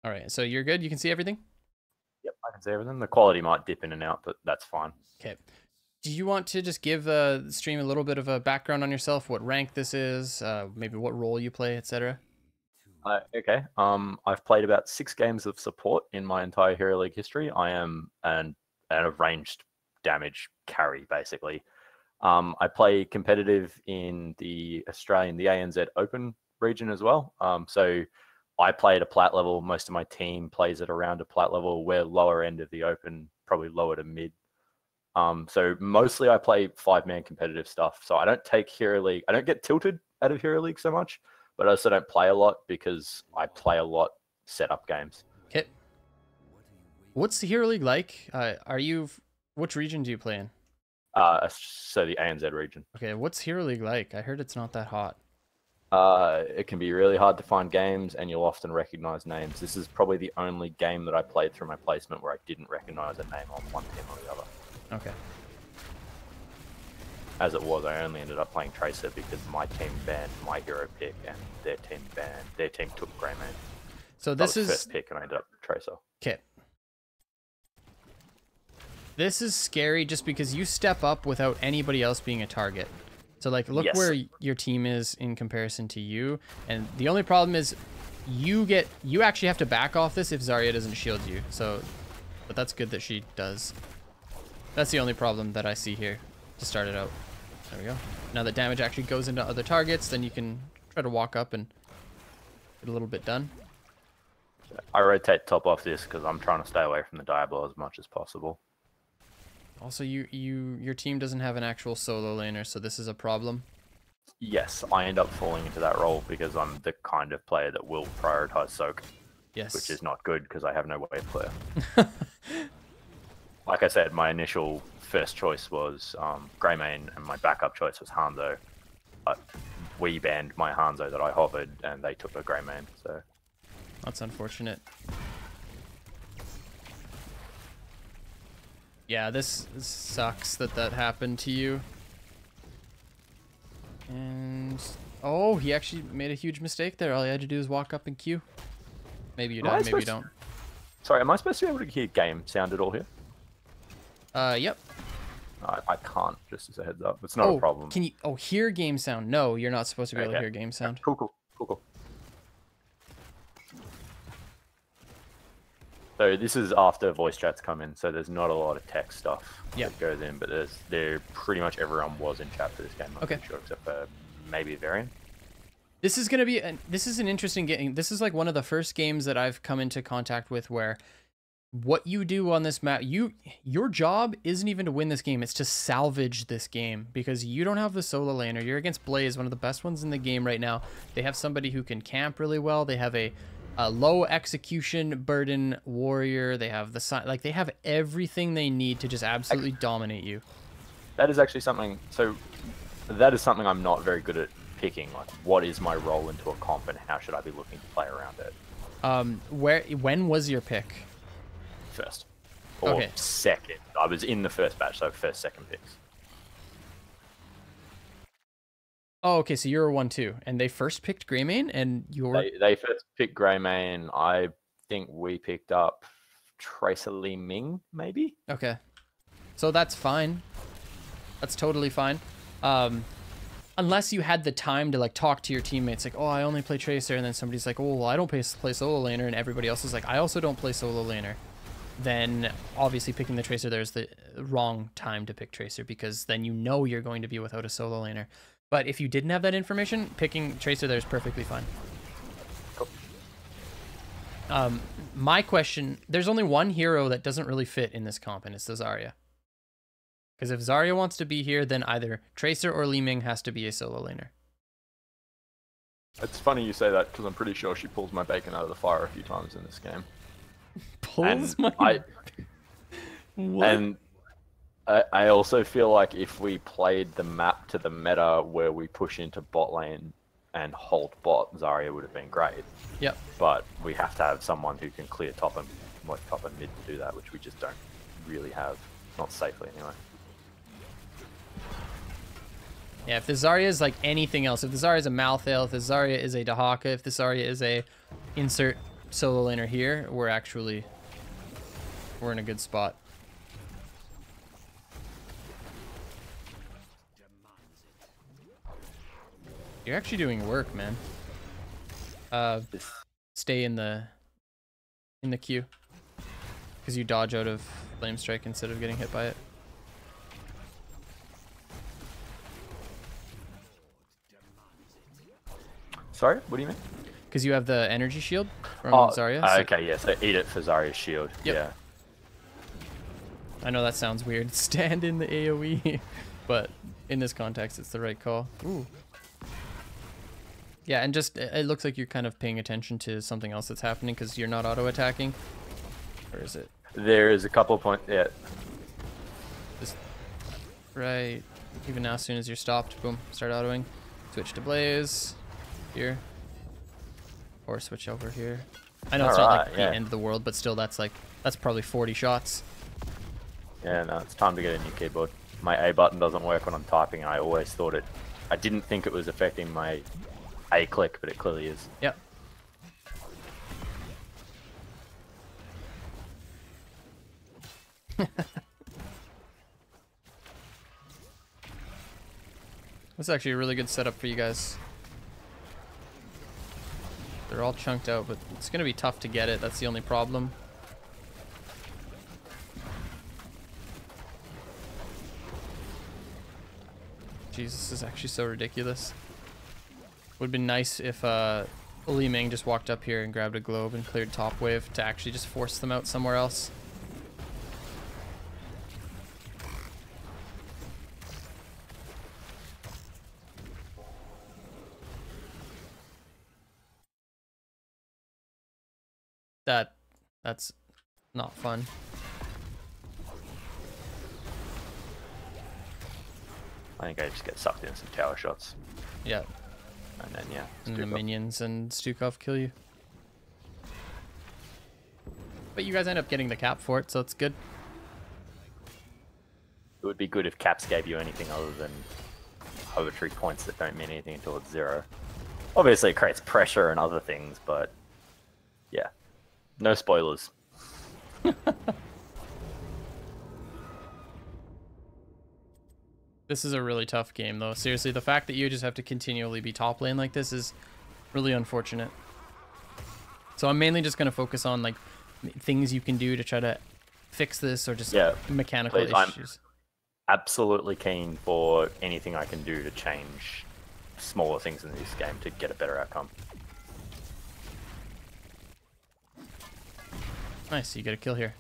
All right, so you're good. You can see everything. Yep, I can see everything. The quality might dip in and out, but that's fine. Okay. Do you want to just give the stream a little bit of a background on yourself? What rank this is? Maybe what role you play, etc. Okay. I've played about 6 games of support in my entire Hero League history. I am an ranged damage carry, basically. I play competitive in the ANZ Open region as well. So I play at a Plat level. Most of my team plays at around a Plat level. We're lower end of the Open, probably lower to mid. So mostly I play 5-man competitive stuff. So I don't take Hero League. I don't get tilted out of Hero League so much, but I also don't play a lot because I play a lot setup games. Okay. What's the Hero League like? Which region do you play in? So the ANZ region. Okay, what's Hero League like? I heard it's not that hot. It can be really hard to find games, and you'll often recognize names. This is probably the only game that I played through my placement where I didn't recognize a name on one team or the other. Okay. As it was, I only ended up playing Tracer because my team banned my hero pick, and their team took Greymane. So this is first pick, and I ended up Tracer. Okay. This is scary just because you step up without anybody else being a target. So like, look where your team is in comparison to you, and the only problem is you actually have to back off this if Zarya doesn't shield you. So, but that's good that she does. That's the only problem that I see here to start it out. There we go. Now that damage actually goes into other targets, then you can try to walk up and get a little bit done. I rotate top off this because I'm trying to stay away from the Diablo as much as possible. Also, your team doesn't have an actual solo laner, so this is a problem. Yes, I end up falling into that role because I'm the kind of player that will prioritize soak. Yes. Which is not good because I have no wave player. Like I said, my initial first choice was Greymane, and my backup choice was Hanzo. But we banned my Hanzo that I hovered, and they took a Greymane. So that's unfortunate. Yeah, this sucks that happened to you. And oh, he actually made a huge mistake there. All he had to do is walk up and queue. Maybe you die, maybe you don't. Sorry, am I supposed to be able to hear game sound at all here? Yep. I can't, just as a heads up. It's not a problem. Can you hear game sound? No, you're not supposed to be able to hear game sound. Cool. So this is after voice chats come in, so there's not a lot of text stuff that goes in, but there pretty much everyone was in chat for this game. I'm not sure, except for maybe Varian. This is gonna be this is an interesting game. This is like one of the first games that I've come into contact with where what you do on this map, your job isn't even to win this game, it's to salvage this game, because you don't have the solo laner. You're against Blaze, one of the best ones in the game right now. They have somebody who can camp really well. They have a low execution burden warrior. They have they have everything they need to just absolutely dominate you. That is actually something. So that is something I'm not very good at picking. Like, what is my role into a comp, and how should I be looking to play around it? When was your pick? First or second. I was in the first batch, so first, second picks. Oh, okay, so you're a 1-2, and they first picked Greymane, and they first picked Greymane. I think we picked up Tracer Li Ming, maybe. Okay, so that's fine. That's totally fine. Unless you had the time to like talk to your teammates, like, oh, I only play Tracer, and then somebody's like, oh, well, I don't play solo laner, and everybody else is like, I also don't play solo laner. Then obviously picking the Tracer there is the wrong time to pick Tracer, because then you know you're going to be without a solo laner. But if you didn't have that information, picking Tracer there is perfectly fine. Cool. My question, there's only one hero that doesn't really fit in this comp, and it's the Zarya. Because if Zarya wants to be here, then either Tracer or Li Ming has to be a solo laner. It's funny you say that, because I'm pretty sure she pulls my bacon out of the fire a few times in this game. And I also feel like if we played the map to the meta where we push into bot lane and hold bot, Zarya would have been great. Yep. But we have to have someone who can clear top and mid to do that, which we just don't really have, not safely anyway. Yeah, if the Zarya is like anything else, if the Zarya is a Malthael, if the Zarya is a Dahaka, if the Zarya is a insert solo laner here, we're in a good spot. You're actually doing work, man. Stay in the queue, because you dodge out of Flame Strike instead of getting hit by it. Sorry, what do you mean? Because you have the energy shield from Zarya. So Okay, yeah, so eat it for Zarya's shield. Yep. Yeah. I know that sounds weird. Stand in the AoE, but in this context, it's the right call. Ooh. Yeah, and just, it looks like you're kind of paying attention to something else that's happening because you're not auto-attacking. Or is it? There is a couple of points, yeah. Just right. Even now, as soon as you're stopped, boom, start autoing. Switch to Blaze. Here. Or switch over here. I know it's not like the end of the world, but still, that's probably 40 shots. Yeah, no, it's time to get a new keyboard. My A button doesn't work when I'm typing. I always thought it. I didn't think it was affecting my A click, but it clearly is. Yep. That's actually a really good setup for you guys. They're all chunked out, but it's going to be tough to get it. That's the only problem. Jeez, this is actually so ridiculous. Would have been nice if Li Ming just walked up here and grabbed a globe and cleared top wave to actually just force them out somewhere else. That's not fun. I think I just get sucked in some tower shots. Yeah. And then, yeah. And the minions and Stukov kill you. But you guys end up getting the cap for it, so it's good. It would be good if caps gave you anything other than arbitrary points that don't mean anything until it's 0. Obviously, it creates pressure and other things, but yeah. No spoilers. This is a really tough game, though. Seriously, the fact that you just have to continually be top lane like this is really unfortunate. So I'm mainly just going to focus on like things you can do to try to fix this, or just mechanical issues. I'm absolutely keen for anything I can do to change smaller things in this game to get a better outcome. Nice, you get a kill here.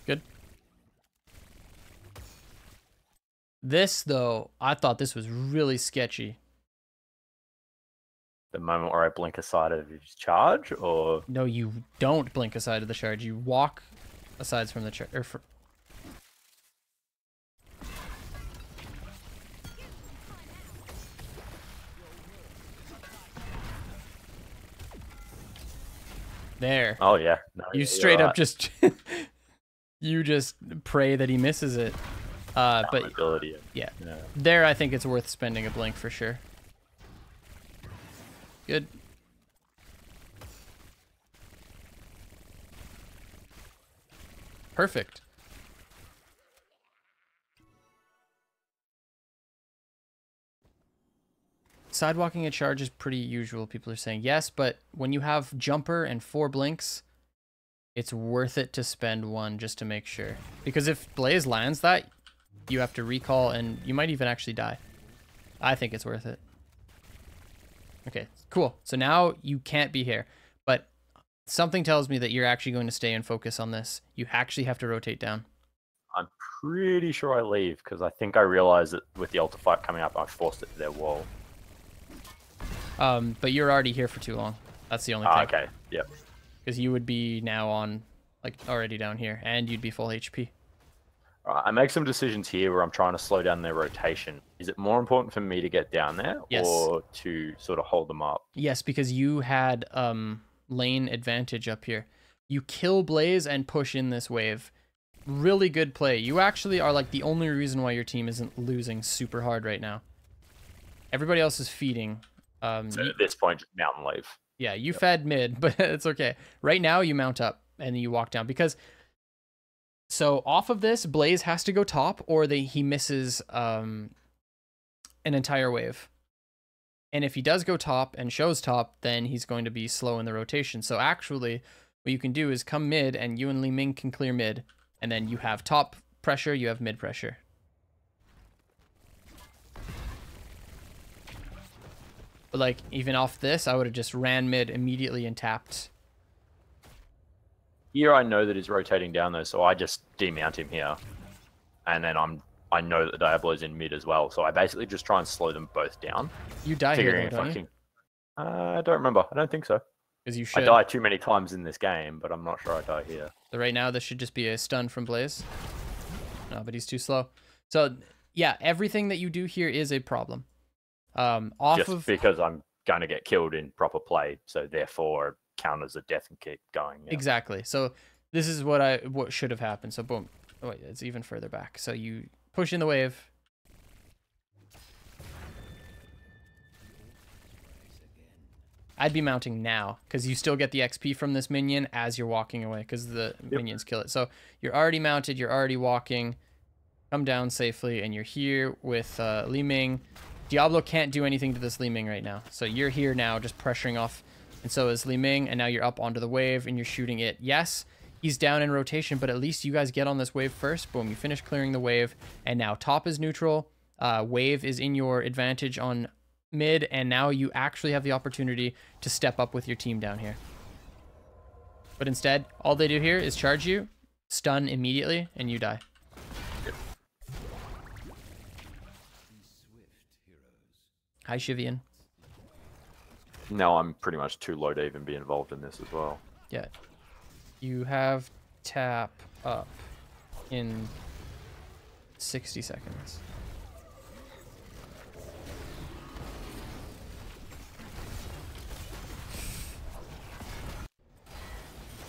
Good. This, though, I thought this was really sketchy. The moment where I blink aside of his charge, or? No, you don't blink aside of the charge. You walk aside from the charge. There. Oh yeah. No, you straight up just you just pray that he misses it. But yeah, there I think it's worth spending a blink for sure. Good. Perfect. Sidewalking a charge is pretty usual, people are saying. Yes, but when you have jumper and 4 blinks, it's worth it to spend 1 just to make sure. Because if Blaze lands that, you have to recall and you might even actually die. I think it's worth it. Okay, cool. So now you can't be here, but something tells me that you're actually going to stay and focus on this. You actually have to rotate down. I'm pretty sure I leave because I think I realized that with the Alta fight coming up, I forced it to their wall. But you're already here for too long. That's the only thing. Okay, yep. Because you would be now on, like, already down here, and you'd be full HP. Alright, I make some decisions here where I'm trying to slow down their rotation. Is it more important for me to get down there, or to sort of hold them up? Yes, because you had lane advantage up here. You kill Blaze and push in this wave. Really good play. You actually are like the only reason why your team isn't losing super hard right now. Everybody else is feeding. So at this point, just mountain wave. Yeah, you fed mid, but it's okay. Right now, you mount up and you walk down because. So off of this, Blaze has to go top, or he misses an entire wave. And if he does go top and shows top, then he's going to be slow in the rotation. So actually, what you can do is come mid, and you and Li Ming can clear mid, and then you have top pressure, you have mid pressure. But like, even off this, I would have just ran mid immediately and tapped. Here I know that he's rotating down though, so I just demount him here. And then I know that the Diablo's in mid as well, so I basically just try and slow them both down. You die here, though, don't you? I don't remember. I don't think so. Because you should. I die too many times in this game, but I'm not sure I die here. So right now, this should just be a stun from Blaze. No, but he's too slow. So yeah, everything that you do here is a problem. Just because I'm going to get killed in proper play, so therefore counters a death and keep going. Yeah. Exactly. So this is what should have happened. So boom. Oh wait, it's even further back. So you push in the wave. I'd be mounting now because you still get the XP from this minion as you're walking away because the minions kill it. So you're already mounted, you're already walking. Come down safely, and you're here with Li Ming. Diablo can't do anything to this Li Ming right now. So you're here now just pressuring off, and so is Li Ming, and now you're up onto the wave and you're shooting it. Yes, he's down in rotation, but at least you guys get on this wave first. Boom, you finish clearing the wave, and now top is neutral. Wave is in your advantage on mid, and now you actually have the opportunity to step up with your team down here. But instead, all they do here is charge you, stun immediately, and you die. Hi, Shivian. Now I'm pretty much too low to even be involved in this as well. Yeah. You have tap up in 60 seconds.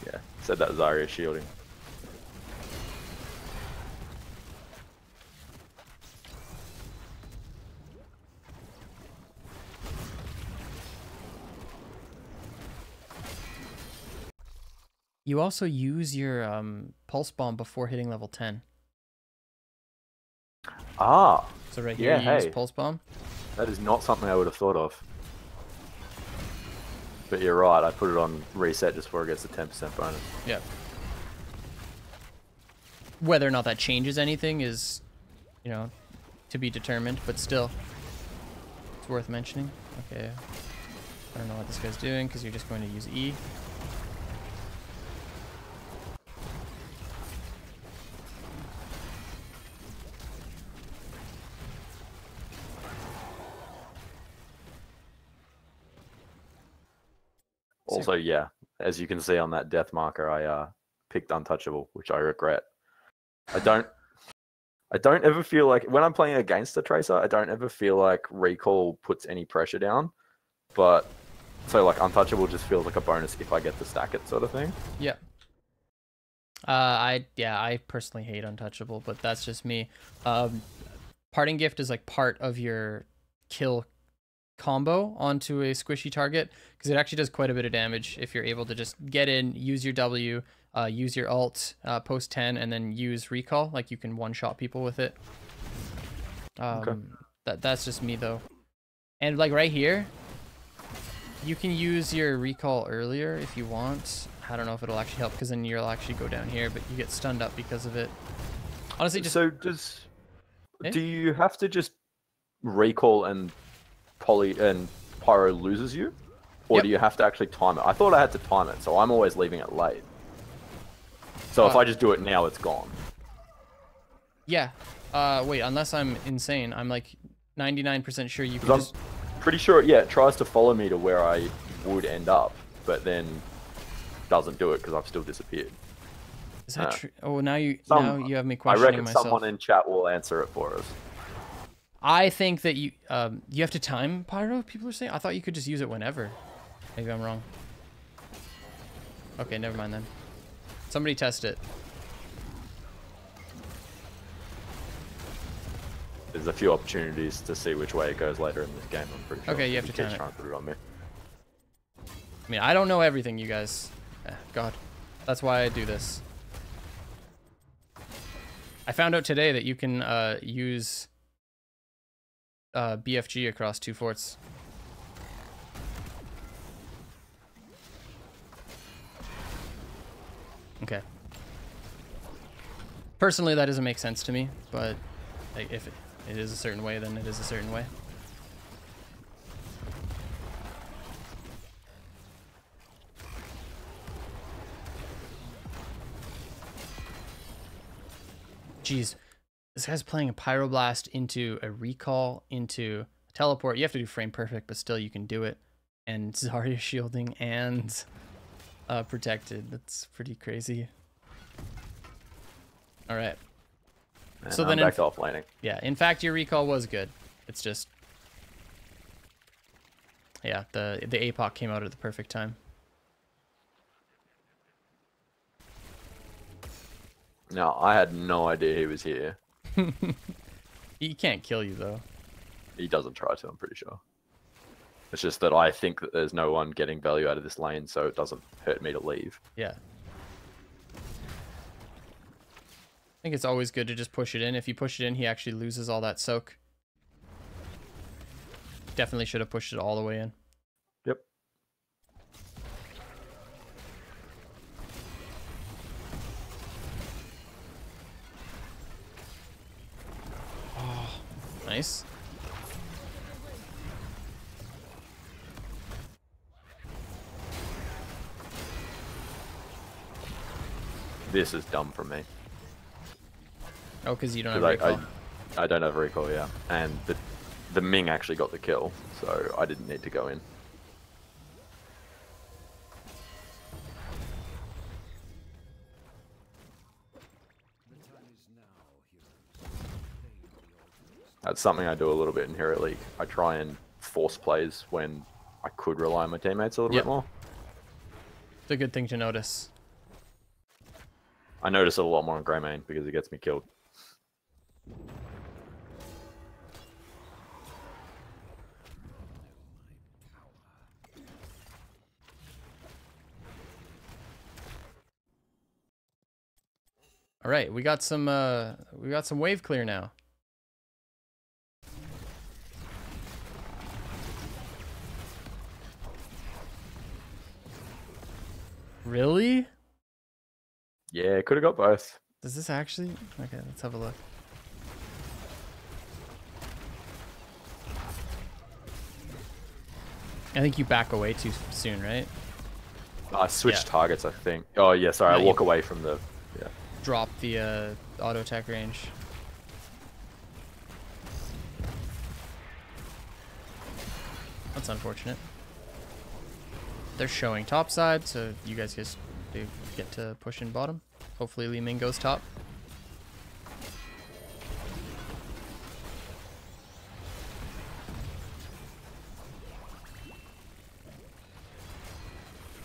Yeah, said that Zarya shielding. You also use your pulse bomb before hitting level 10. Ah. So right here, yeah, you use pulse bomb. That is not something I would have thought of. But you're right, I put it on reset just before it gets the 10% bonus. Yeah. Whether or not that changes anything is, you know, to be determined, but still, it's worth mentioning. Okay. I don't know what this guy's doing because you're just going to use E. Also, yeah, as you can see on that death marker, I picked untouchable, which I regret. I don't ever feel like when I'm playing against a Tracer, I don't ever feel like recall puts any pressure down. But so like untouchable just feels like a bonus if I get to stack it, sort of thing. Yeah. I personally hate untouchable, but that's just me. Parting gift is like part of your kill combo onto a squishy target because it actually does quite a bit of damage if you're able to just get in, use your W, use your ult, post 10, and then use recall. Like you can one-shot people with it. Okay. That's just me though. And like right here, you can use your recall earlier if you want. I don't know if it'll actually help because then you'll actually go down here, but you get stunned up because of it. Honestly, just... So do you have to just recall and Pyro loses you? Or do you have to actually time it? I thought I had to time it, so I'm always leaving it late. So if I just do it now, it's gone. Yeah. Wait, unless I'm insane. I'm like 99% sure you can just... I'm pretty sure, yeah, it tries to follow me to where I would end up, but then doesn't do it because I've still disappeared. Is that true? Oh, now you have me questioning I reckon myself. someone in chat will answer it for us. I think that you have to time Pyro, people are saying? I thought you could just use it whenever. Maybe I'm wrong. Okay, never mind then. Somebody test it. there's a few opportunities to see which way it goes later in this game. I'm pretty sure. Okay, you have to keep time it. trying to put it on me. I mean, I don't know everything, you guys. God, that's why I do this. I found out today that you can use BFG across 2 forts. Okay. Personally, that doesn't make sense to me, but like, if it is a certain way, then it is a certain way. Jeez, this guy's playing a Pyroblast into a Recall into a Teleport. You have to do frame perfect, but still you can do it. And Zarya shielding and protected. That's pretty crazy. All right. And So I'm then back off laning. Yeah, in fact, your recall was good. It's just, yeah, the APOC came out at the perfect time. No, I had no idea he was here. He can't kill you though. He doesn't try to, I'm pretty sure. It's just that I think that there's no one getting value out of this lane, so it doesn't hurt me to leave. Yeah. I think it's always good to just push it in. If you push it in, he actually loses all that soak. Definitely should have pushed it all the way in. Yep. Oh, nice. This is dumb from me. Oh, because you don't have recall. I don't have recall, yeah. And the Ming actually got the kill, so I didn't need to go in. That's something I do a little bit in Hero League. I try and force plays when I could rely on my teammates a little bit more. It's a good thing to notice. I notice it a lot more on Grey Main because it gets me killed. All right, we got some wave clear now. Really? Yeah, could have got both. Does this actually? Okay, let's have a look. I think you back away too soon, right? I switched targets, I think. Oh, yeah, sorry, No, I walk away from the... Yeah. Drop the auto attack range. That's unfortunate. They're showing top side, so you guys just get to push in bottom. Hopefully Li Ming goes top.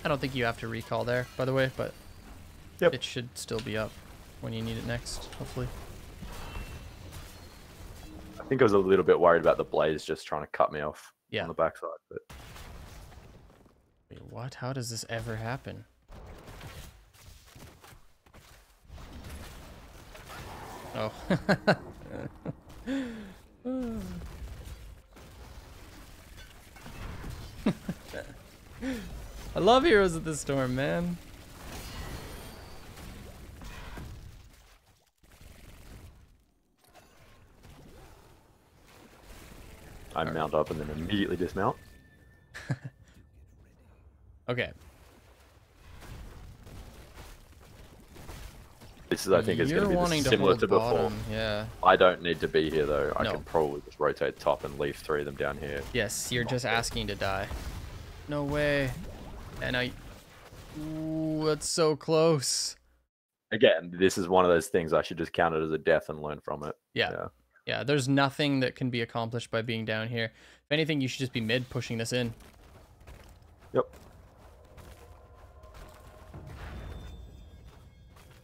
I don't think you have to recall there, by the way, but it should still be up when you need it next, hopefully. I think I was a little bit worried about the Blaze just trying to cut me off on the backside. But wait, what? How does this ever happen? Oh. I love Heroes of the Storm, man. I mount up and then immediately dismount. Okay. This is, I think, is going to be similar to before. Yeah. I don't need to be here though. I can probably just rotate top and leave 3 of them down here. Yes, you're just asking to die. No way. And ooh, that's so close. Again, this is one of those things I should just count it as a death and learn from it. Yeah, there's nothing that can be accomplished by being down here. If anything, you should just be mid pushing this in. Yep.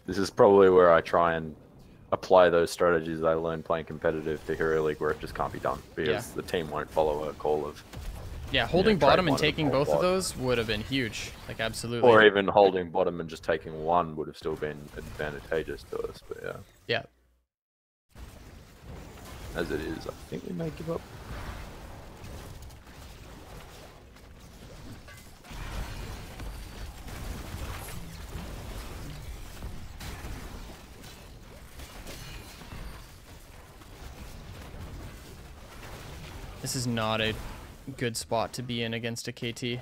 This is probably where I try and apply those strategies I learned playing competitive to Hero League where it just can't be done because the team won't follow a call of holding bottom and trade taking both of those would have been huge, like absolutely. Or even holding bottom and just taking one would have still been advantageous to us, but yeah. As it is, I think we may give up. This is not a good spot to be in against a KT.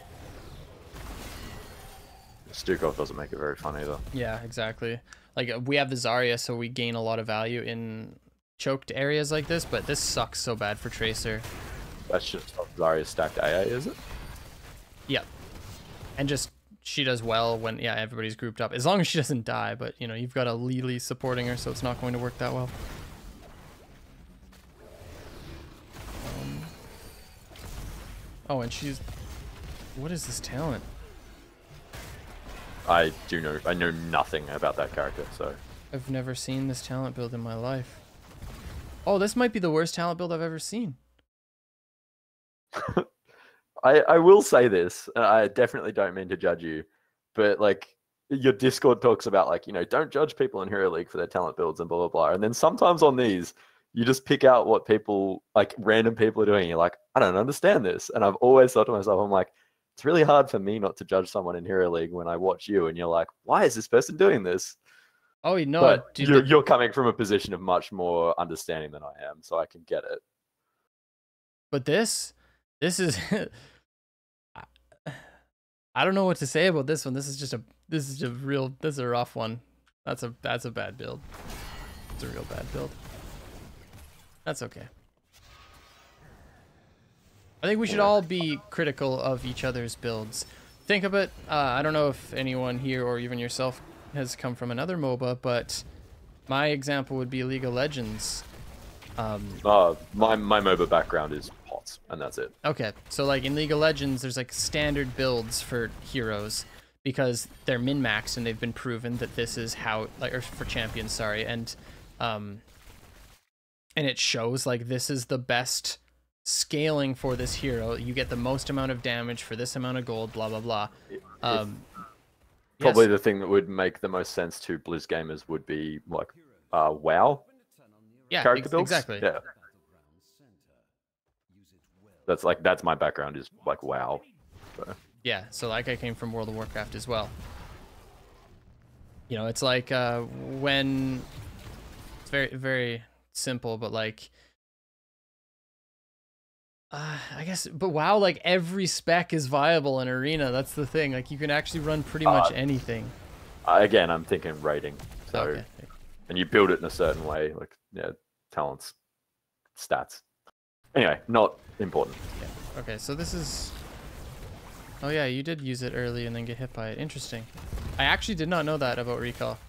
Stukov doesn't make it very fun either. Yeah, exactly. Like, we have the Zarya, so we gain a lot of value in choked areas like this, but this sucks so bad for Tracer. That's just Zarya stacked AA, is it? Yep. And just, she does well when, everybody's grouped up. As long as she doesn't die, but, you know, you've got a Lily supporting her, so it's not going to work that well. Oh, and she's... What is this talent? I know nothing about that character, so... I've never seen this talent build in my life. Oh, this might be the worst talent build I've ever seen. I will say this, and I definitely don't mean to judge you, but like your Discord talks about like, you know, don't judge people in Hero League for their talent builds and blah, blah, blah. And then sometimes on these, you just pick out what people, like random people are doing. And you're like, I don't understand this. And I've always thought to myself, I'm like, it's really hard for me not to judge someone in Hero League when I watch you and you're like, why is this person doing this? Oh, no. But you're coming from a position of much more understanding than I am, so I can get it. But this is... I don't know what to say about this one. This is a rough one. That's a bad build. It's a real bad build. That's okay. I think we should all be critical of each other's builds. Think of it. I don't know if anyone here or even yourself has come from another MOBA, but my example would be League of Legends. My MOBA background is HOTS, and that's it. Okay, so like in League of Legends, there's like standard builds for heroes because they're min-maxed and they've been proven that this is how, like, or for champions, sorry, and it shows like this is the best scaling for this hero. You get the most amount of damage for this amount of gold, blah blah blah. Probably the thing that would make the most sense to Blizz gamers would be like WoW. Yeah, character builds. Exactly. Yeah. That's my background is like WoW. So. Yeah, so like I came from World of Warcraft as well. You know, it's like when it's very, very simple, but like I guess, but WoW, like every spec is viable in Arena. That's the thing. Like you can actually run pretty much anything. Again, I'm thinking rating. So, okay. And you build it in a certain way, like talents, stats. Anyway, not important. Yeah. Okay, so this is. Oh yeah, you did use it early and then get hit by it. Interesting. I actually did not know that about recall.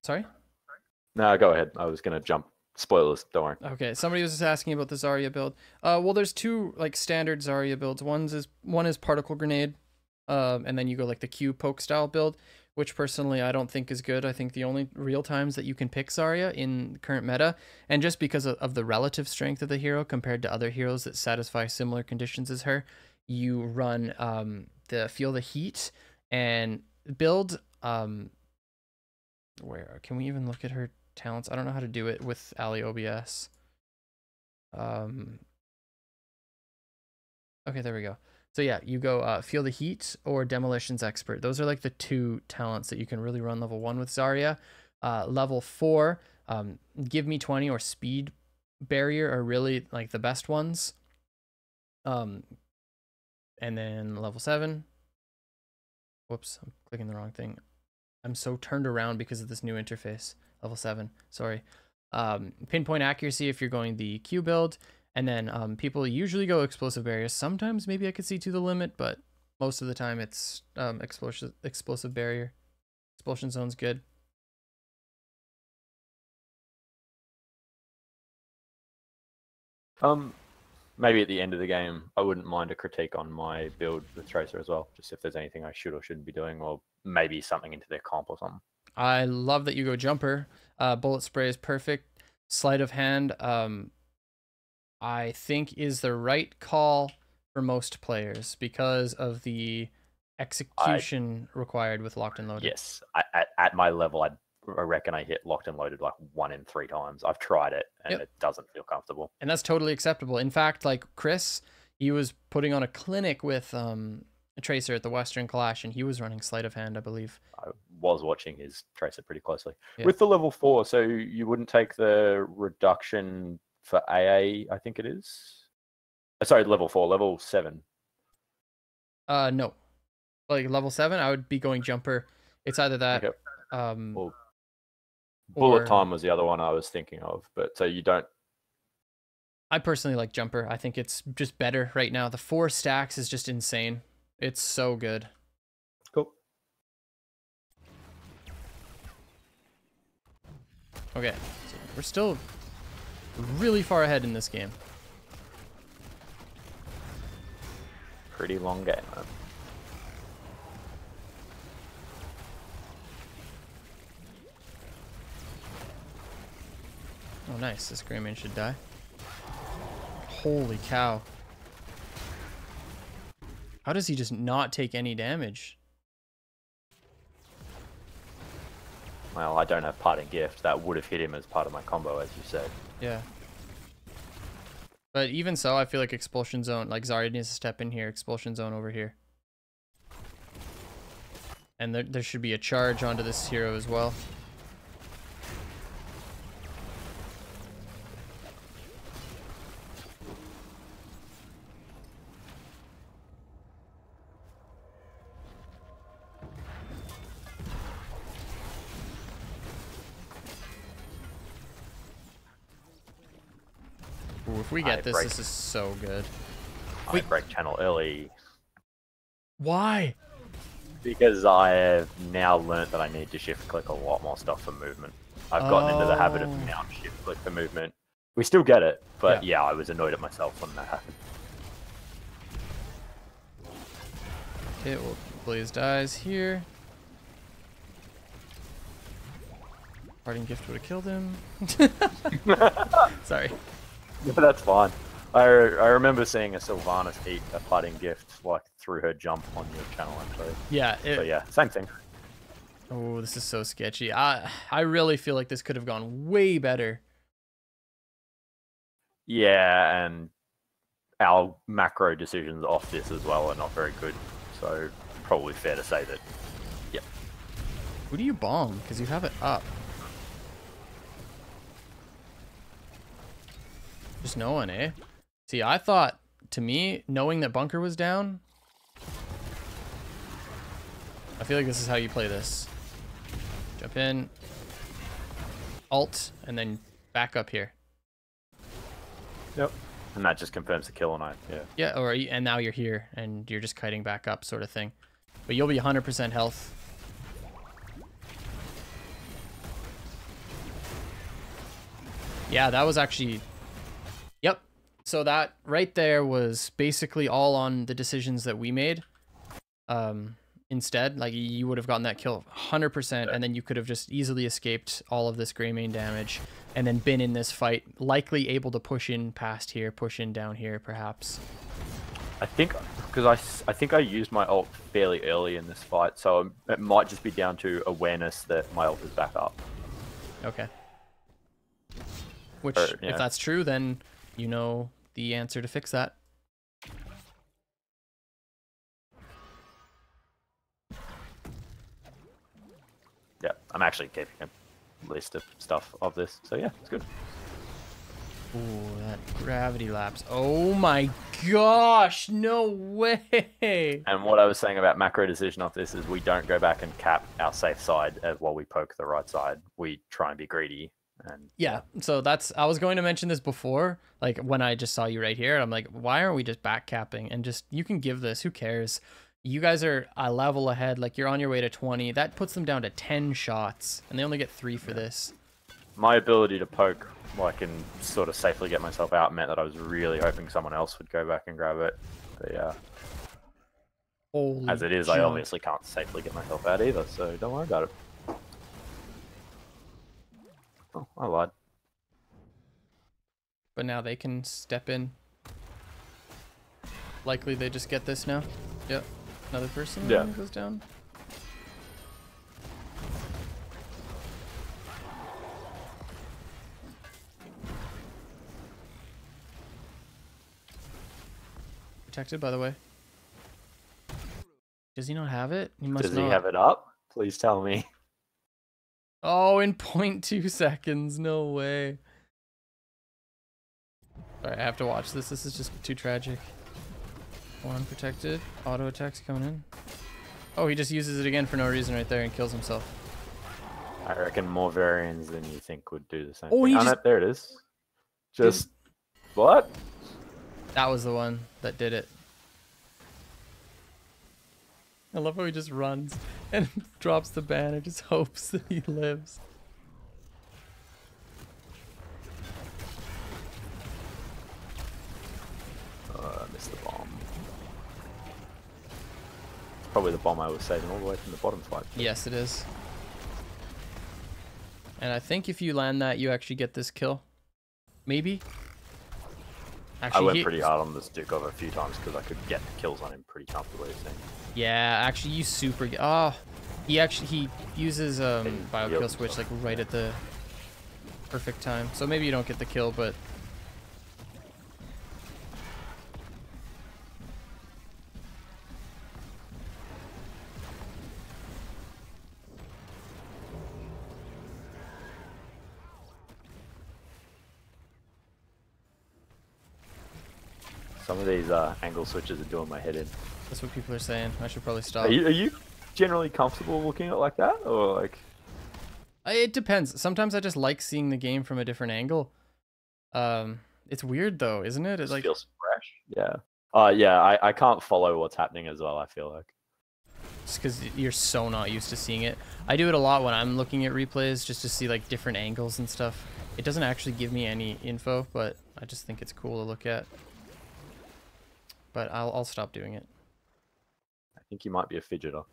Sorry? No, go ahead. I was gonna jump. Spoilers, don't worry. Okay, somebody was just asking about the Zarya build. Well, there's two like standard Zarya builds. One is particle grenade, and then you go like the Q poke style build, which personally I don't think is good. I think the only real times that you can pick Zarya in current meta, and just because of the relative strength of the hero compared to other heroes that satisfy similar conditions as her, you run the Feel the Heat and build. Where can we even look at her talents? I don't know how to do it with Ali OBS. Okay, there we go. So yeah, you go Feel the Heat or Demolitions Expert. Those are like the two talents that you can really run level 1 with Zarya. Level 4, Give Me 20 or Speed Barrier are really like the best ones. And then level 7. Whoops, I'm clicking the wrong thing. I'm so turned around because of this new interface. Level 7, sorry. Pinpoint Accuracy if you're going the Q build. And then people usually go Explosive Barriers. Sometimes maybe I could see to the limit, but most of the time it's Explosive Barrier. Expulsion Zone's good. maybe at the end of the game, I wouldn't mind a critique on my build with Tracer as well. Just if there's anything I should or shouldn't be doing, or maybe something into their comp or something. I love that you go jumper. Bullet spray is perfect. Sleight of hand, I think is the right call for most players because of the execution required with locked and loaded. Yes, at my level, I reckon I hit locked and loaded like 1 in 3 times. I've tried it and it doesn't feel comfortable. And that's totally acceptable. In fact, like Chris, he was putting on a clinic with a Tracer at the Western Clash, and he was running sleight of hand, I believe. I was watching his Tracer pretty closely. With the level 4, so you wouldn't take the reduction for AA, I think it is. Sorry, level 4, level 7. No. Like level 7, I would be going jumper. It's either that. Okay. Bullet time was the other one I was thinking of, but so you don't. I personally like jumper. I think it's just better right now. The 4 stacks is just insane. It's so good. Cool. Okay, so we're still really far ahead in this game. Pretty long game, man. Oh, nice. This Greymane should die. Holy cow. How does he just not take any damage? Well, I don't have parting gift. That would have hit him as part of my combo, as you said. Yeah. But even so, I feel like Expulsion Zone, like Zarya needs to step in here. Expulsion Zone over here. And there should be a charge onto this hero as well. Ooh, if we get this, this is so good. I break channel early. Why? Because I have now learnt that I need to shift click a lot more stuff for movement. I've gotten into the habit of now shift click for movement. We still get it, but yeah, I was annoyed at myself when that happened. Okay, well, Blaze dies here. Parting gift would have killed him. Sorry. Yeah, that's fine. I remember seeing a Sylvanas eat a parting gift like through her jump on your channel actually. Yeah. So yeah, same thing. Oh, this is so sketchy. I really feel like this could have gone way better. Yeah, and our macro decisions off this as well are not very good. So probably fair to say that. Yep. Who do you bomb? Because you have it up. Just no one, eh? See, I thought, to me, knowing that bunker was down, I feel like this is how you play this. Jump in, alt, and then back up here. Yep. And that just confirms the kill on it, yeah. Yeah, and now you're here, and you're just kiting back up sort of thing. But you'll be 100% health. Yeah, that was actually... Yep. So that right there was basically all on the decisions that we made. Instead, like you would have gotten that kill 100%, and then you could have just easily escaped all of this Greymane damage, and then been in this fight, likely able to push in past here, push in down here, perhaps. I think because I think I used my ult fairly early in this fight, so it might just be down to awareness that my ult is back up. Okay. Which, yeah. if that's true, then you know the answer to fix that. Yeah, I'm actually keeping a list of stuff of this, so yeah, it's good. Ooh, that gravity lapse. Oh my gosh, no way. And what I was saying about macro decision of this is we don't go back and cap our safe side while we poke the right side. We try and be greedy. And yeah, so that's, I was going to mention this before, like when I just saw you right here, I'm like, why aren't we just back capping and just, you can give this, who cares? You guys are a level ahead, like you're on your way to 20. That puts them down to 10 shots, and they only get 3 for this. my ability to poke, like, and sort of safely get myself out meant that I was really hoping someone else would go back and grab it. But yeah. Holy As it is, jump. I obviously can't safely get myself out either, so don't worry about it. Oh, I lied. But now they can step in. Likely they just get this now. Yep. Another person goes down. Protected, by the way. Does he not have it? He must Does not. he have it up? Please tell me. Oh, in 0.2 seconds. No way. Alright, I have to watch this. This is just too tragic. One protected. Auto attacks coming in. Oh, he just uses it again for no reason right there and kills himself. I reckon more variants than you think would do the same Oh, thing. he Oh, just... no, there it is. Just... What? That was the one that did it. I love how he just runs and drops the ban and just hopes that he lives. I missed the bomb. It's probably the bomb I was saving all the way from the bottom fight. Yes, it is. And I think if you land that, you actually get this kill. Maybe? Actually, I went pretty hard on this Dukov a few times because I could get the kills on him pretty comfortably, I think. Yeah, actually, you super... Oh, he uses bio kill switch like right at the perfect time. So maybe you don't get the kill, but... Some of these angle switches are doing my head in. That's what people are saying. I should probably stop. Are you generally comfortable looking at it like that, or like? It depends. Sometimes I just like seeing the game from a different angle. It's weird though, isn't it? It like feels fresh. Yeah. Yeah. I can't follow what's happening as well. I feel like. just because you're so not used to seeing it. I do it a lot when I'm looking at replays just to see like different angles and stuff. It doesn't actually give me any info, but I just think it's cool to look at. But I'll stop doing it. I think you might be a fidgeter.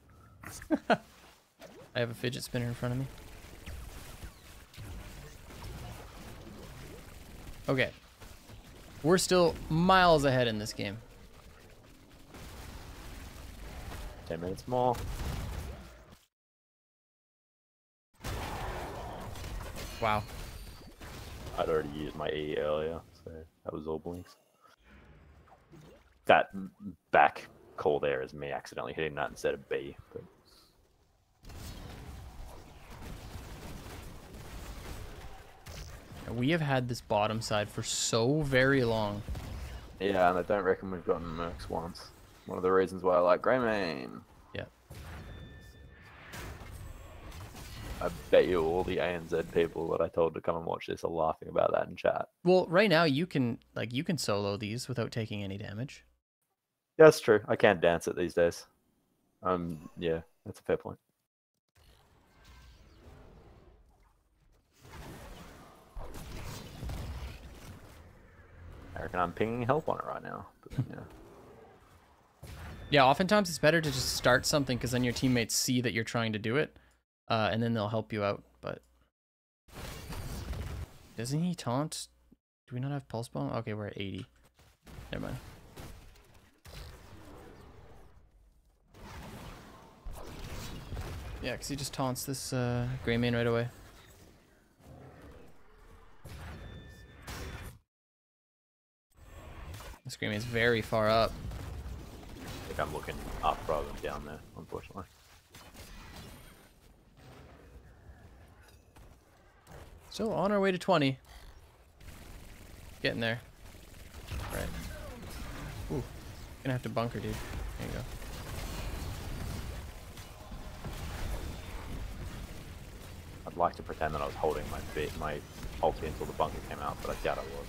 I have a fidget spinner in front of me. Okay. We're still miles ahead in this game. 10 minutes more. Wow. I'd already used my E earlier, so that was all blinks. That back call there is me accidentally hitting that instead of B. But... We have had this bottom side for so very long. Yeah, and I don't reckon we've gotten Mercs once. One of the reasons why I like Greymane. Yeah. I bet you all the ANZ people that I told to come and watch this are laughing about that in chat. Well, right now you can solo these without taking any damage. Yeah, that's true. I can't dance it these days. Yeah, that's a fair point. I reckon I'm pinging help on it right now. But, yeah. Yeah, oftentimes it's better to just start something because then your teammates see that you're trying to do it, and then they'll help you out. But doesn't he taunt? Do we not have pulse bomb? Okay, we're at 80. Never mind. Yeah, because he just taunts this Greymane right away. This Greymane's very far up. I think I'm looking up rather than down there, unfortunately. Still on our way to 20. Getting there. Right. Ooh. Gonna have to bunker, dude. There you go. I'd like to pretend that I was holding my ulti until the bunker came out, but I doubt I was.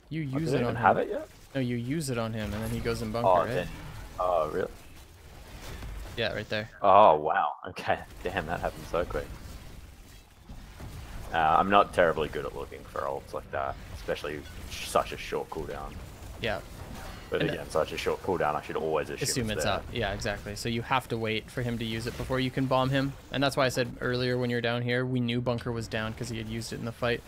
You I use don't it on even have it yet? No, you use it on him, and then he goes in bunker, Oh, right? then. Oh, really? Yeah, right there. Oh, wow. Okay. Damn, that happened so quick. I'm not terribly good at looking for ults like that, especially such a short cooldown. Yeah. But And again, such a short cooldown, I should always assume it's there. up. Yeah, exactly. So you have to wait for him to use it before you can bomb him. And that's why I said earlier when you're down here, we knew bunker was down because he had used it in the fight.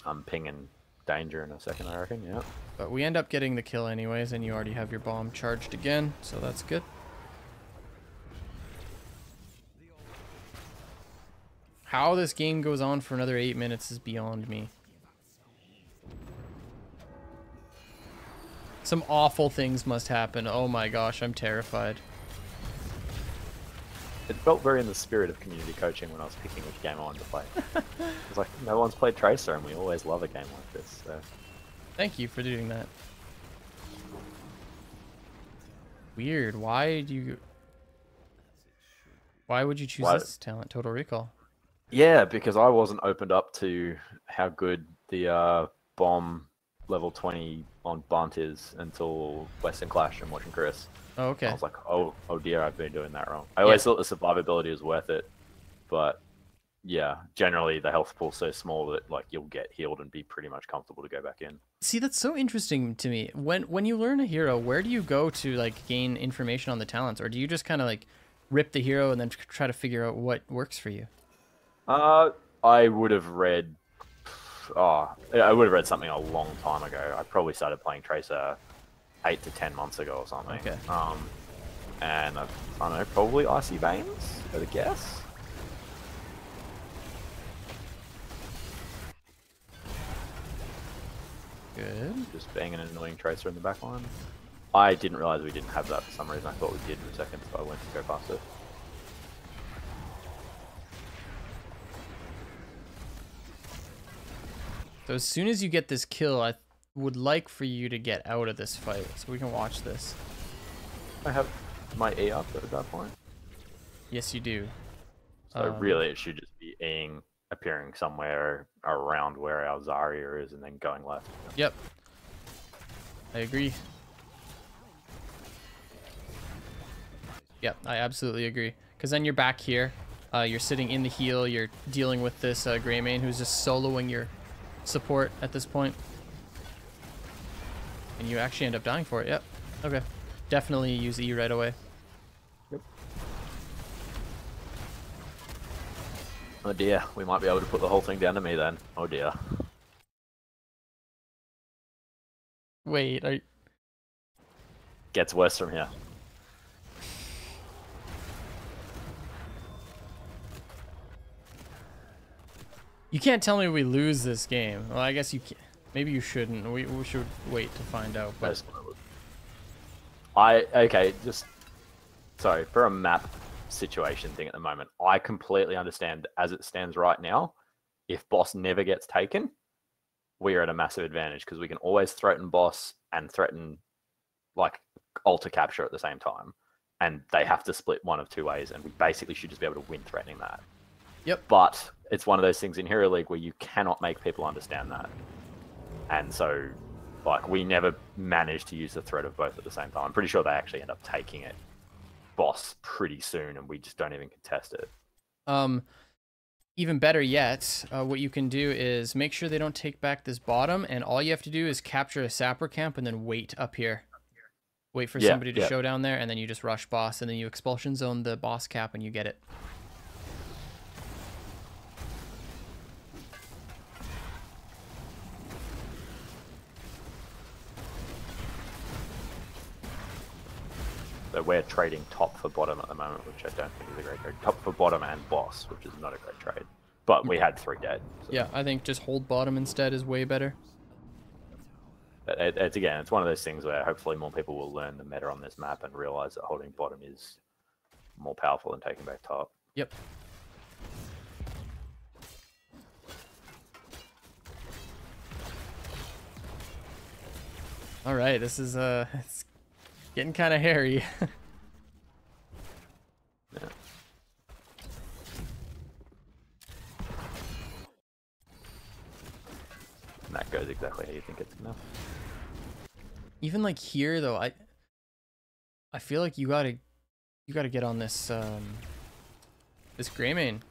I'm pinging danger in a second, I reckon, yeah. But we end up getting the kill anyways, and you already have your bomb charged again, so that's good. How this game goes on for another 8 minutes is beyond me. Some awful things must happen. Oh my gosh, I'm terrified. It felt very in the spirit of community coaching when I was picking which game I wanted to play. It was like, no one's played Tracer, and we always love a game like this, so... Thank you for doing that. Weird. Why would you choose this talent, Total Recall? Yeah, because I wasn't opened up to how good the bomb level 20 on Bunt is until Western Clash and watching Chris. Oh, okay. I was like, oh dear, I've been doing that wrong. I always thought the survivability was worth it, but yeah, generally the health pool's so small that like you'll get healed and be pretty much comfortable to go back in. See, that's so interesting to me. When you learn a hero, where do you go to like gain information on the talents, or do you just kind of like rip the hero and then try to figure out what works for you? I would have read. I would have read something a long time ago. I probably started playing Tracer 8 to 10 months ago or something. Okay. And I don't know, probably Icy Veins, I would guess. Good. Just being an annoying Tracer in the back line. I didn't realize we didn't have that for some reason. I thought we did for a second, so I went to go past it. So as soon as you get this kill, I would like for you to get out of this fight so we can watch this. I have my E up at that point. Yes, you do. So really, it should just be Eing appearing somewhere around where our Zarya is and then going left. Yep. I agree. Yep, I absolutely agree. Because then you're back here. You're sitting in the heal. You're dealing with this Greymane who's just soloing your support at this point. And you actually end up dying for it. Yep. Okay. Definitely use E right away. Yep. Oh dear, we might be able to put the whole thing down to me then. Oh dear. Wait, Gets worse from here. you can't tell me we lose this game. Well, I guess you can't. Maybe you shouldn't. We should wait to find out. But okay, just sorry for a map situation thing at the moment. I completely understand as it stands right now. If boss never gets taken, we are at a massive advantage because we can always threaten boss and threaten like altar capture at the same time, and they have to split one of two ways, and we basically should just be able to win threatening that. Yep. But it's one of those things in Hero League where you cannot make people understand that. And so, like, we never managed to use the threat of both at the same time. I'm pretty sure they actually end up taking it boss pretty soon, and we just don't even contest it. Even better yet, what you can do is make sure they don't take back this bottom, and all you have to do is capture a sapper camp and then wait up here. Wait for somebody to show down there, and then you just rush boss, and then you expulsion zone the boss cap and you get it. So we're trading top for bottom at the moment, which I don't think is a great trade. Top for bottom and boss, which is not a great trade. But we had 3 dead. So. Yeah, I think just hold bottom instead is way better. It's one of those things where hopefully more people will learn the meta on this map and realize that holding bottom is more powerful than taking back top. Yep. All right, this is it's getting kind of hairy. Yeah. do you think it's enough? Even like here though, I feel like you gotta get on this this gray main.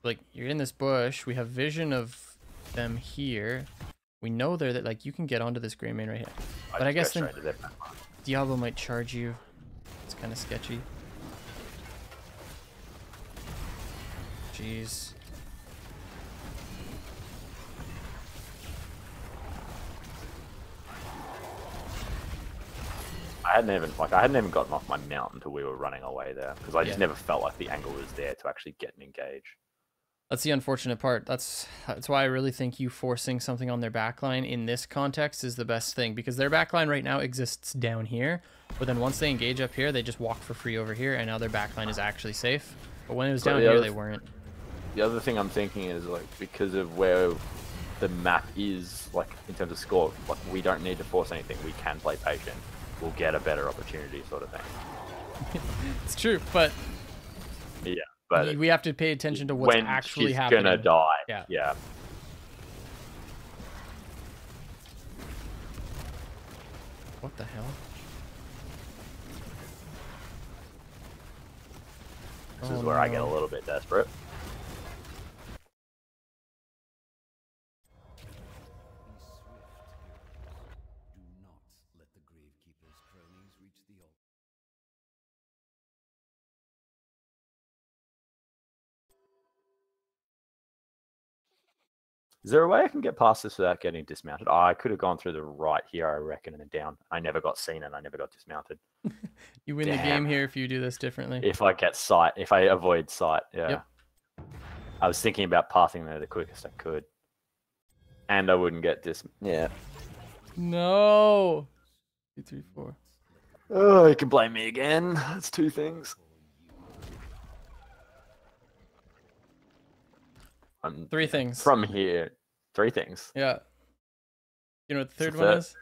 Like you're in this bush, we have vision of them here. We know they're that like you can get onto this gray main right here. But I guess then Diablo might charge you. It's kind of sketchy. Jeez. I hadn't even gotten off my mount until we were running away there because I just never felt like the angle was there to actually get an engage. That's the unfortunate part. That's why I really think you forcing something on their backline in this context is the best thing, because their backline right now exists down here, but then once they engage up here, they just walk for free over here, and now their backline is actually safe. But when it was down here, they weren't. The other thing I'm thinking is like because of where the map is, like in terms of score, like we don't need to force anything. We can play patient. We'll get a better opportunity, sort of thing. It's true, but yeah, but we have to pay attention to what's actually happening. When she's gonna die. Yeah. Yeah. What the hell? This is where I get a little bit desperate. Is there a way I can get past this without getting dismounted? Oh, I could have gone through the right here, I reckon, and then down. I never got seen and I never got dismounted. You win the game here if you do this differently. If I get sight, if I avoid sight, yeah. Yep. I was thinking about passing there the quickest I could. And I wouldn't get yeah. No. 2, 3, 4. Oh, you can blame me again. That's two things. Three things. From here. Three things. Yeah. You know what the third one is?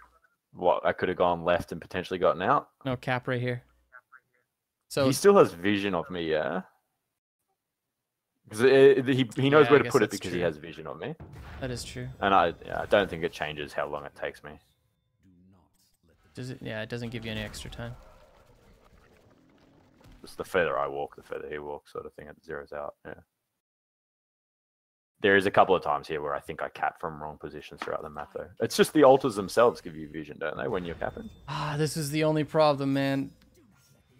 What, I could have gone left and potentially gotten out? No, cap right here. So he still has vision of me, yeah? Because he knows where to put it because he has vision of me. That is true. And I don't think it changes how long it takes me. Does it? Yeah, it doesn't give you any extra time. Just the further I walk, the further he walks, sort of thing. It zeroes out, yeah. There is a couple of times here where I think I cap from wrong positions throughout the map, though. It's just the altars themselves give you vision, don't they, when you're capping? Ah, this is the only problem, man.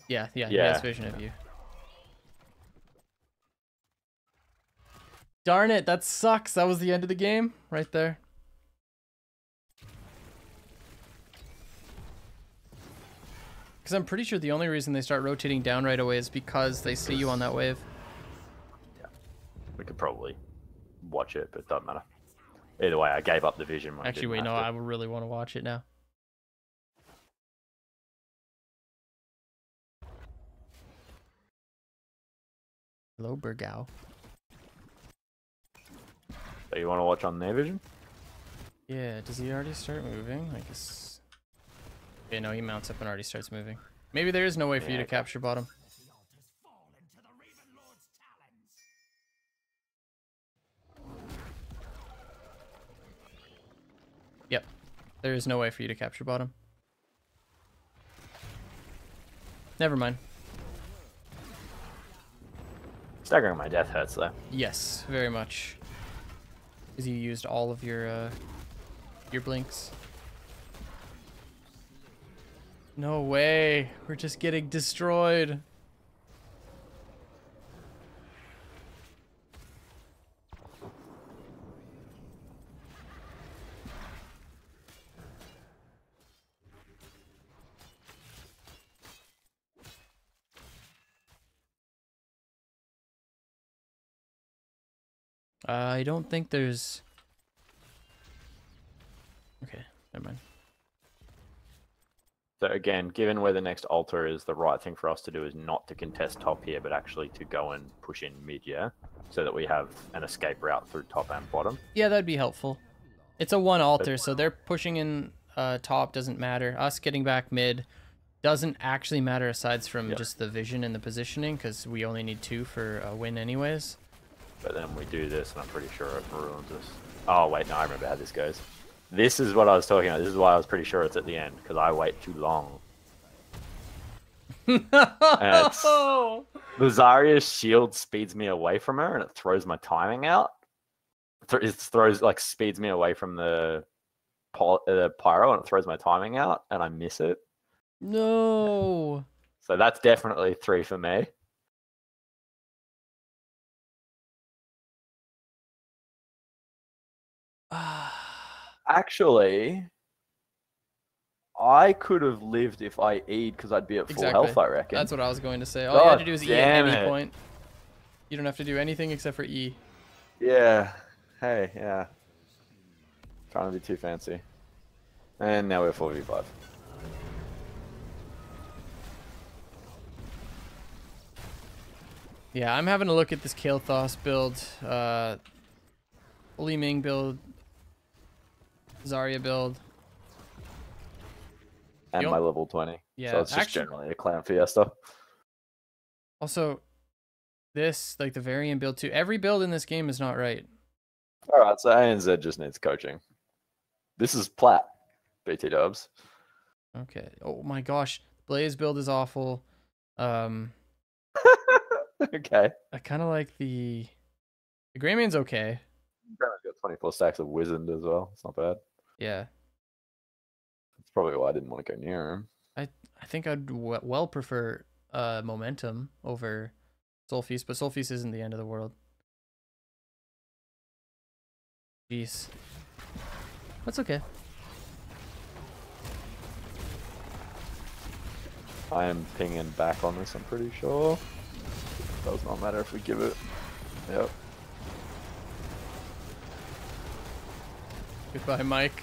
Yeah, he has vision of you. Darn it, that sucks. That was the end of the game, right there. Because I'm pretty sure the only reason they start rotating down right away is because they see you on that wave. Yeah, we could probably watch it, but it doesn't matter. Either way, I gave up the vision. Actually, wait, no, I really want to watch it now. Hello, Burgow. So you want to watch on their vision? Yeah, does he already start moving? I guess. Yeah, no, he mounts up and already starts moving. Maybe there is no way for you to capture bottom. Yep, there is no way for you to capture bottom. Never mind. Staggering my death hurts though. Yes, very much. Because you used all of your blinks. No way. We're just getting destroyed. I don't think there's... Okay, never mind. So again, given where the next altar is, the right thing for us to do is not to contest top here, but actually to go and push in mid, yeah? So that we have an escape route through top and bottom. Yeah, that'd be helpful. It's a one altar, so they're pushing in top doesn't matter. Us getting back mid doesn't actually matter aside from just the vision and the positioning, because we only need 2 for a win anyways. But then we do this, and I'm pretty sure it ruins us. Oh wait, no, I remember how this goes. This is what I was talking about. This is why I was pretty sure it's at the end, because I wait too long. And it's, No! the Zarya's shield speeds me away from her, and it throws my timing out. It throws, like, speeds me away from the pyro, and it throws my timing out, and I miss it. No. So that's definitely 3 for me. Actually, I could have lived if I E'd because I'd be at full health, I reckon. That's what I was going to say. All you had to do is E at any point. You don't have to do anything except for E. Yeah. Hey, yeah. Trying to be too fancy. And now we're 4v5. Yeah, I'm having a look at this Kael'thas build, Li Ming build, Zarya build. And my level 20. Yeah, so it's just generally a clan fiesta. Also, this, like the variant build too, every build in this game is not right. Alright, so ANZ just needs coaching. This is Plat, BT dubs. Okay. Oh my gosh. Blaze build is awful. Okay. I kind of like the Greymane's okay. Greymane's got 24 stacks of Wizened as well. It's not bad. Yeah. That's probably why I didn't want to go near him. I think I'd well prefer Momentum over Soul Feast, but Soul Feast isn't the end of the world. Jeez. That's okay. I am pinging back on this, I'm pretty sure. Does not matter if we give it. Yep. Goodbye, Mike.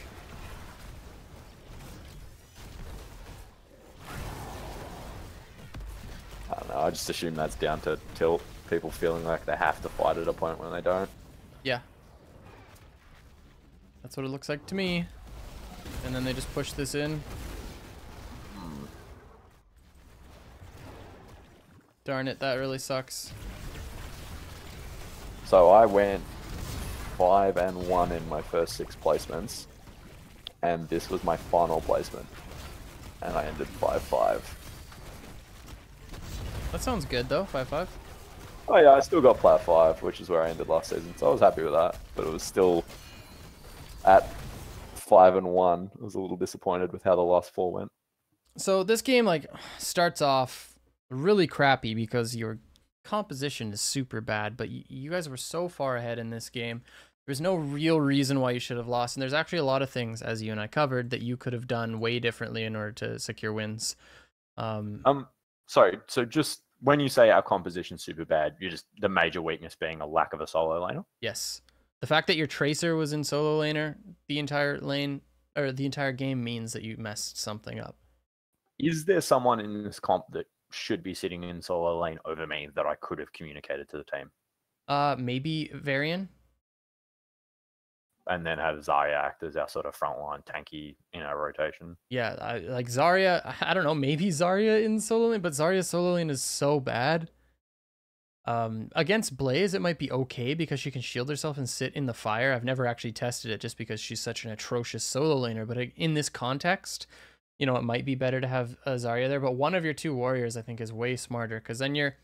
I don't know, I just assume that's down to tilt. People feeling like they have to fight at a point when they don't. Yeah. That's what it looks like to me. And then they just push this in. Darn it, that really sucks. So I went 5-1 in my first 6 placements. And this was my final placement. And I ended 5-5. That sounds good though, 5-5. Oh yeah, I still got Plat 5, which is where I ended last season, so I was happy with that. But it was still at 5-1. I was a little disappointed with how the last 4 went. So this game like starts off really crappy because your composition is super bad, but you guys were so far ahead in this game. There's no real reason why you should have lost, and there's actually a lot of things, as you and I covered, that you could have done way differently in order to secure wins. Sorry, so just when you say our composition's super bad, you're just the major weakness being a lack of a solo laner? Yes. The fact that your Tracer was in solo laner the entire lane, or the entire game, means that you messed something up. Is there someone in this comp that should be sitting in solo lane over me that I could have communicated to the team? Maybe Varian? And then have Zarya act as our sort of frontline tanky in our rotation. Yeah, like Zarya, I don't know, maybe Zarya in solo lane, but Zarya's solo lane is so bad. Against Blaze, it might be okay because she can shield herself and sit in the fire. I've never actually tested it just because she's such an atrocious solo laner, but in this context, you know, it might be better to have Zarya there, but one of your 2 warriors, I think, is way smarter, because then you're...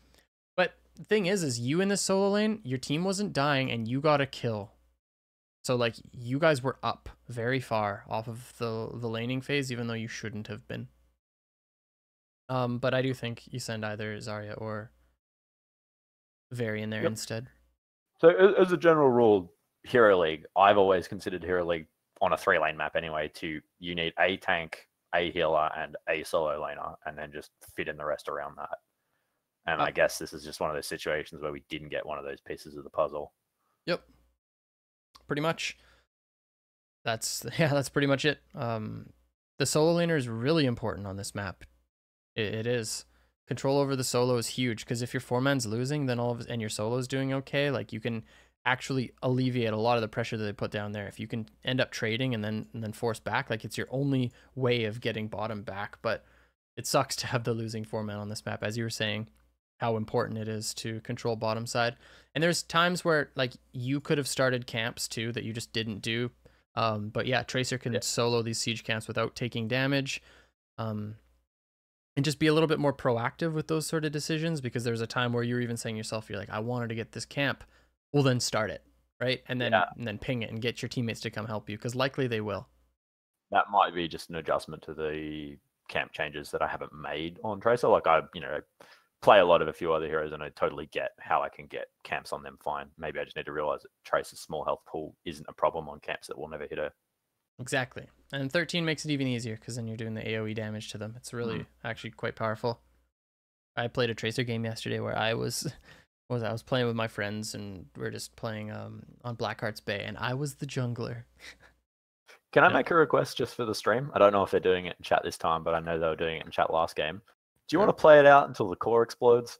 But the thing is you in this solo lane, your team wasn't dying, and you got a kill. So, like, you guys were up very far off of the laning phase, even though you shouldn't have been. But I do think you send either Zarya or Varian there instead. So, as a general rule, Hero League, I've always considered Hero League on a 3-lane map anyway, you need a tank, a healer, and a solo laner, and then just fit in the rest around that. And I guess this is just one of those situations where we didn't get one of those pieces of the puzzle. Yep. Pretty much. That's pretty much it. The solo laner is really important on this map. It is. Control over the solo is huge, because if your 4-man's losing, then and your solo's doing okay, like, you can actually alleviate a lot of the pressure that they put down there. If you can end up trading and then force back, like, it's your only way of getting bottom back. But it sucks to have the losing 4-man on this map, as you were saying. how important it is to control bottom side. And there's times where like you could have started camps too that you just didn't do. But yeah, Tracer can solo these siege camps without taking damage. And just be a little bit more proactive with those sort of decisions, because there's a time where you're even saying yourself, you're like, I wanted to get this camp. Well, then start it, right? And then ping it and get your teammates to come help you, because likely they will. That might be just an adjustment to the camp changes that I haven't made on Tracer. Like I play a lot of a few other heroes, and I totally get how I can get camps on them fine. Maybe I just need to realize that Tracer's small health pool isn't a problem on camps that will never hit her. Exactly. And 13 makes it even easier, because then you're doing the AoE damage to them. It's really actually quite powerful. I played a Tracer game yesterday where I was playing with my friends, and we're just playing on Blackheart's Bay, and I was the jungler. Can I make a request just for the stream? I don't know if they're doing it in chat this time, but I know they were doing it in chat last game. Do you want to play it out until the core explodes?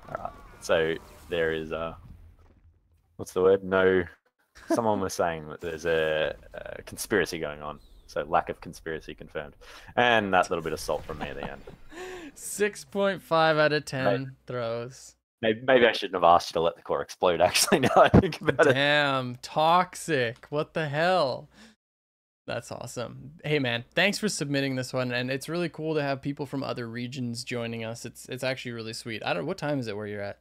Alright, so there is what's the word? No, someone was saying that there's a conspiracy going on. So lack of conspiracy confirmed. And that little bit of salt from me at the end. 6.5 out of 10 throws. Maybe I shouldn't have asked you to let the core explode, actually, now I think about it. Damn, toxic. What the hell? That's awesome. Hey, man, thanks for submitting this one. And it's really cool to have people from other regions joining us. It's actually really sweet. What time is it where you're at?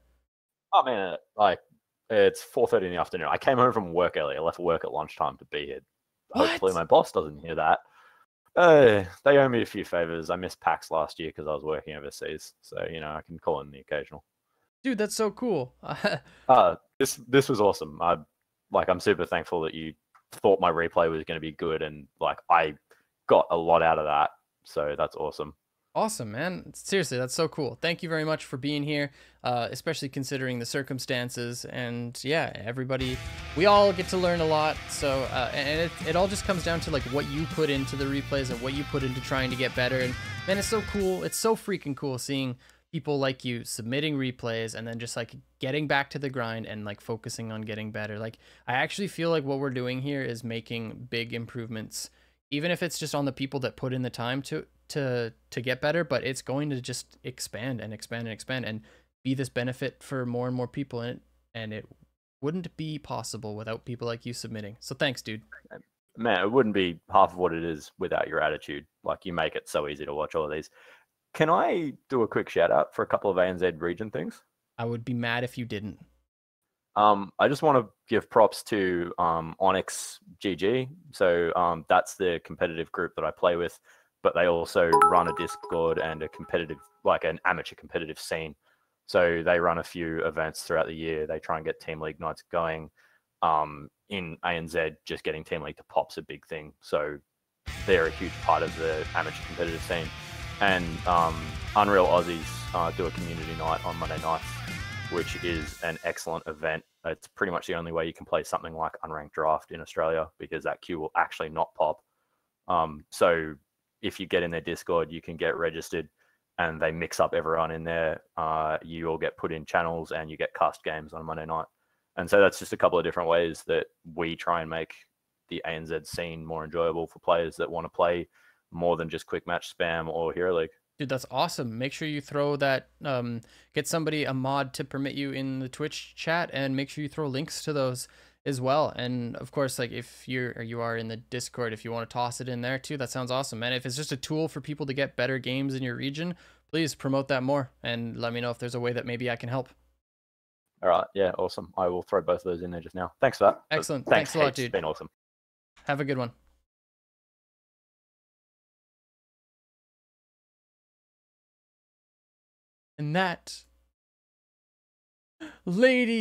Oh, man, like, it's 4:30 in the afternoon. I came home from work early. I left work at lunchtime to be here. What? Hopefully my boss doesn't hear that. They owe me a few favors. I missed PAX last year because I was working overseas. So, I can call in the occasional. Dude, that's so cool. This was awesome. I'm super thankful that you thought my replay was going to be good, and like I got a lot out of that. So that's awesome. Awesome, man. Seriously, that's so cool. Thank you very much for being here, especially considering the circumstances. And yeah, everybody, we all get to learn a lot. So, and it all just comes down to like what you put into the replays and what you put into trying to get better. And man, it's so cool. It's so freaking cool seeing people like you submitting replays and then just like getting back to the grind and like focusing on getting better. Like I actually feel like what we're doing here is making big improvements, even if it's just on the people that put in the time to get better, but it's going to just expand and expand and expand and be this benefit for more and more people in it. And it wouldn't be possible without people like you submitting. So thanks, dude. Man, it wouldn't be half of what it is without your attitude. Like you make it so easy to watch all of these. Can I do a quick shout out for a couple of ANZ region things? I would be mad if you didn't. I just want to give props to Onyx GG. So that's the competitive group that I play with, but they also run a Discord and a competitive, like an amateur competitive scene. So they run a few events throughout the year. They try and get Team League nights going. In ANZ, just getting Team League to pop's a big thing. So they're a huge part of the amateur competitive scene. And Unreal Aussies do a community night on Monday nights, which is an excellent event. It's pretty much the only way you can play something like Unranked Draft in Australia, because that queue will actually not pop. So if you get in their Discord, you can get registered, and they mix up everyone in there. You all get put in channels, and you get cast games on Monday night. And so that's just a couple of different ways that we try and make the ANZ scene more enjoyable for players that want to play more than just quick match spam or Hero League. Dude, that's awesome. Make sure you throw that, get somebody a mod to permit you in the Twitch chat, and make sure you throw links to those as well. And of course, like if you are in the Discord, if you want to toss it in there too, that sounds awesome. And if it's just a tool for people to get better games in your region, please promote that more and let me know if there's a way that maybe I can help. All right. Yeah, awesome. I will throw both of those in there just now. Thanks for that. Excellent. Thanks a lot, dude. It's been awesome. Have a good one. And that, lady.